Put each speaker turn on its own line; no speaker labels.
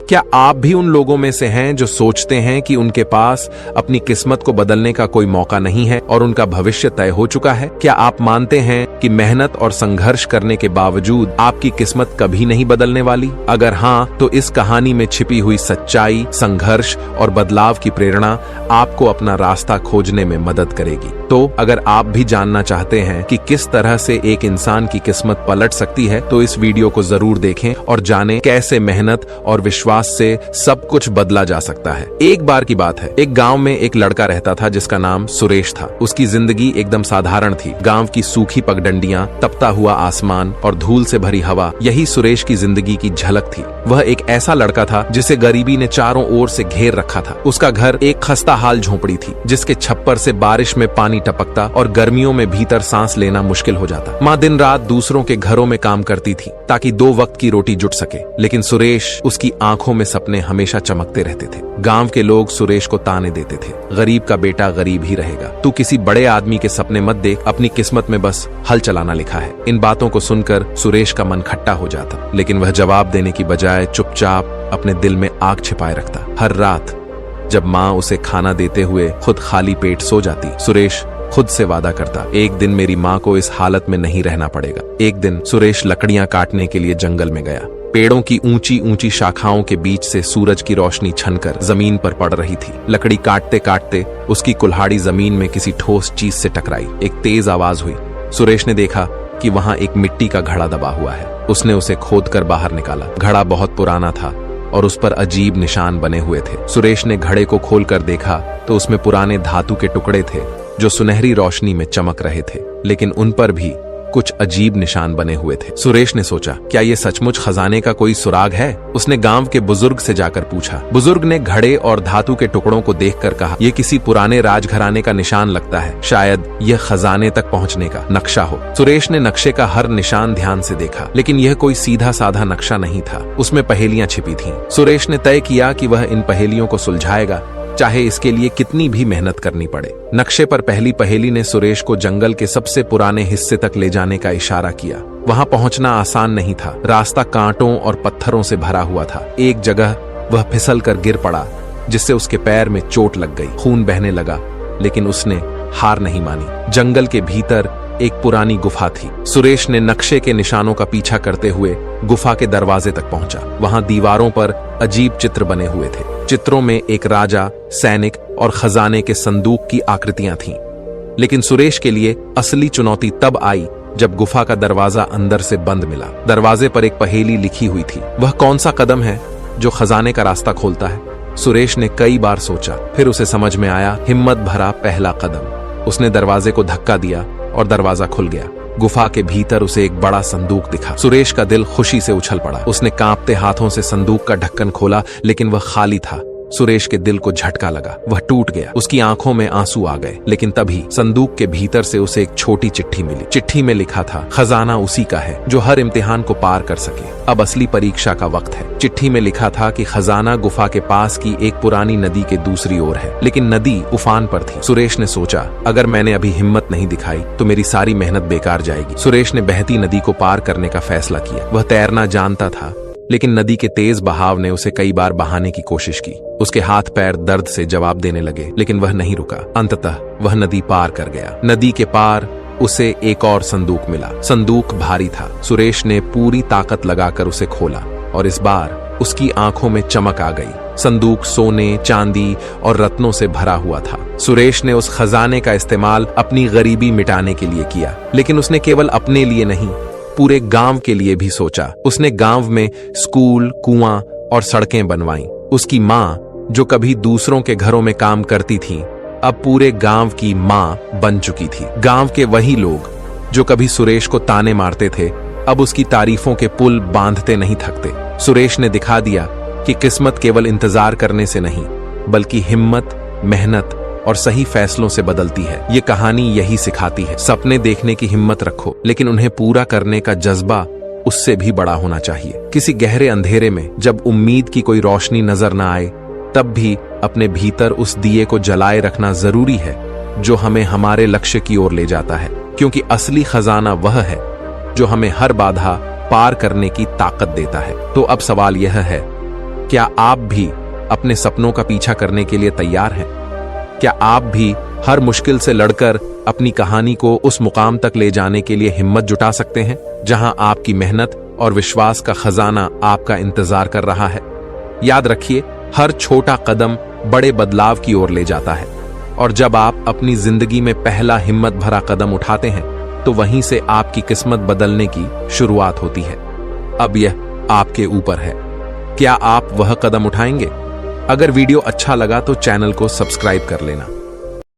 क्या आप भी उन लोगों में से हैं जो सोचते हैं कि उनके पास अपनी किस्मत को बदलने का कोई मौका नहीं है और उनका भविष्य तय हो चुका है? क्या आप मानते हैं कि मेहनत और संघर्ष करने के बावजूद आपकी किस्मत कभी नहीं बदलने वाली? अगर हाँ, तो इस कहानी में छिपी हुई सच्चाई, संघर्ष और बदलाव की प्रेरणा आपको अपना रास्ता खोजने में मदद करेगी। तो अगर आप भी जानना चाहते हैं कि किस तरह से एक इंसान की किस्मत पलट सकती है, तो इस वीडियो को जरूर देखें और जानें कैसे मेहनत और विश्वास से सब कुछ बदला जा सकता है। एक बार की बात है, एक गांव में एक लड़का रहता था जिसका नाम सुरेश था। उसकी जिंदगी एकदम साधारण थी। गांव की सूखी पगडंडियां, तपता हुआ आसमान और धूल से भरी हवा, यही सुरेश की जिंदगी की झलक थी। वह एक ऐसा लड़का था जिसे गरीबी ने चारों ओर से घेर रखा था। उसका घर एक खस्ता हाल झोपड़ी थी जिसके छप्पर से बारिश में पानी टपकता और गर्मियों में भीतर सांस लेना मुश्किल हो जाता। माँ दिन रात दूसरों के घरों में काम करती थी ताकि 2 वक्त की रोटी जुट सके, लेकिन सुरेश, उसकी आंखों में सपने हमेशा चमकते रहते थे। गांव के लोग सुरेश को ताने देते थे, गरीब का बेटा गरीब ही रहेगा, तू किसी बड़े आदमी के सपने मत देख, अपनी किस्मत में बस हल चलाना लिखा है। इन बातों को सुनकर सुरेश का मन खट्टा हो जाता, लेकिन वह जवाब देने की बजाय चुपचाप अपने दिल में आग छिपाए रखता। हर रात जब माँ उसे खाना देते हुए खुद खाली पेट सो जाती, सुरेश खुद से वादा करता, एक दिन मेरी माँ को इस हालत में नहीं रहना पड़ेगा। एक दिन सुरेश लकड़ियां काटने के लिए जंगल में गया। पेड़ों की ऊंची ऊंची शाखाओं के बीच से सूरज की रोशनी छनकर जमीन पर पड़ रही थी। लकड़ी काटते काटते उसकी कुल्हाड़ी जमीन में किसी ठोस चीज से टकराई। एक तेज आवाज हुई। सुरेश ने देखा कि वहां एक मिट्टी का घड़ा दबा हुआ है। उसने उसे खोदकर बाहर निकाला। घड़ा बहुत पुराना था और उस पर अजीब निशान बने हुए थे। सुरेश ने घड़े को खोलकर देखा तो उसमें पुराने धातु के टुकड़े थे जो सुनहरी रोशनी में चमक रहे थे, लेकिन उन पर भी कुछ अजीब निशान बने हुए थे। सुरेश ने सोचा, क्या ये सचमुच खजाने का कोई सुराग है? उसने गांव के बुजुर्ग से जाकर पूछा। बुजुर्ग ने घड़े और धातु के टुकड़ों को देखकर कहा, यह किसी पुराने राजघराने का निशान लगता है, शायद यह खजाने तक पहुंचने का नक्शा हो। सुरेश ने नक्शे का हर निशान ध्यान से देखा, लेकिन यह कोई सीधा साधा नक्शा नहीं था। उसमें पहेलियां छिपी थीं। सुरेश ने तय किया कि वह इन पहेलियों को सुलझाएगा, चाहे इसके लिए कितनी भी मेहनत करनी पड़े। नक्शे पर पहली पहेली ने सुरेश को जंगल के सबसे पुराने हिस्से तक ले जाने का इशारा किया। वहां पहुंचना आसान नहीं था। रास्ता कांटों और पत्थरों से भरा हुआ था। एक जगह वह फिसल कर गिर पड़ा, जिससे उसके पैर में चोट लग गई। खून बहने लगा, लेकिन उसने हार नहीं मानी। जंगल के भीतर एक पुरानी गुफा थी। सुरेश ने नक्शे के निशानों का पीछा करते हुए गुफा के दरवाजे तक पहुंचा। वहां दीवारों पर अजीब चित्र बने हुए थे। चित्रों में एक राजा, सैनिक और खजाने के संदूक की आकृतियां थीं। लेकिन सुरेश के लिए असली चुनौती तब आई जब गुफा का दरवाजा अंदर से बंद मिला। दरवाजे पर एक पहेली लिखी हुई थी, वह कौन सा कदम है जो खजाने का रास्ता खोलता है? सुरेश ने कई बार सोचा, फिर उसे समझ में आया, हिम्मत भरा पहला कदम। उसने दरवाजे को धक्का दिया और दरवाजा खुल गया। गुफा के भीतर उसे एक बड़ा संदूक दिखा। सुरेश का दिल खुशी से उछल पड़ा। उसने कांपते हाथों से संदूक का ढक्कन खोला, लेकिन वह खाली था। सुरेश के दिल को झटका लगा, वह टूट गया। उसकी आंखों में आंसू आ गए। लेकिन तभी संदूक के भीतर से उसे एक छोटी चिट्ठी मिली। चिट्ठी में लिखा था, खजाना उसी का है जो हर इम्तिहान को पार कर सके। अब असली परीक्षा का वक्त है। चिट्ठी में लिखा था कि खजाना गुफा के पास की एक पुरानी नदी के दूसरी ओर है, लेकिन नदी उफान पर थी। सुरेश ने सोचा, अगर मैंने अभी हिम्मत नहीं दिखाई तो मेरी सारी मेहनत बेकार जाएगी। सुरेश ने बहती नदी को पार करने का फैसला किया। वह तैरना जानता था, लेकिन नदी के तेज बहाव ने उसे कई बार बहाने की कोशिश की। उसके हाथ पैर दर्द से जवाब देने लगे, लेकिन वह नहीं रुका। अंततः वह नदी पार कर गया। नदी के पार उसे एक और संदूक मिला। संदूक भारी था। सुरेश ने पूरी ताकत लगाकर उसे खोला और इस बार उसकी आंखों में चमक आ गई। संदूक सोने, चांदी और रत्नों से भरा हुआ था। सुरेश ने उस खजाने का इस्तेमाल अपनी गरीबी मिटाने के लिए किया, लेकिन उसने केवल अपने लिए नहीं, पूरे गांव के लिए भी सोचा। उसने गांव में स्कूल, कुआं और सड़कें बनवाईं। उसकी माँ, जो कभी दूसरों के घरों में काम करती थी, अब पूरे गांव की माँ बन चुकी थी। गांव के वही लोग जो कभी सुरेश को ताने मारते थे, अब उसकी तारीफों के पुल बांधते नहीं थकते। सुरेश ने दिखा दिया कि किस्मत केवल इंतजार करने से नहीं, बल्कि हिम्मत, मेहनत और सही फैसलों से बदलती है। ये कहानी यही सिखाती है, सपने देखने की हिम्मत रखो, लेकिन उन्हें पूरा करने का जज्बा उससे भी बड़ा होना चाहिए। किसी गहरे अंधेरे में जब उम्मीद की कोई रोशनी नजर न आए, तब भी अपने भीतर उस दिए को जलाए रखना जरूरी है जो हमें हमारे लक्ष्य की ओर ले जाता है, क्योंकि असली खजाना वह है जो हमें हर बाधा पार करने की ताकत देता है। तो अब सवाल यह है क्या आप भी अपने सपनों का पीछा करने के लिए तैयार हैं? क्या आप भी हर मुश्किल से लड़कर अपनी कहानी को उस मुकाम तक ले जाने के लिए हिम्मत जुटा सकते हैं जहां आपकी मेहनत और विश्वास का खजाना आपका इंतजार कर रहा है? याद रखिए, हर छोटा कदम बड़े बदलाव की ओर ले जाता है, और जब आप अपनी जिंदगी में पहला हिम्मत भरा कदम उठाते हैं तो वहीं से आपकी किस्मत बदलने की शुरुआत होती है। अब यह आपके ऊपर है, क्या आप वह कदम उठाएंगे? अगर वीडियो अच्छा लगा तो चैनल को सब्सक्राइब कर लेना।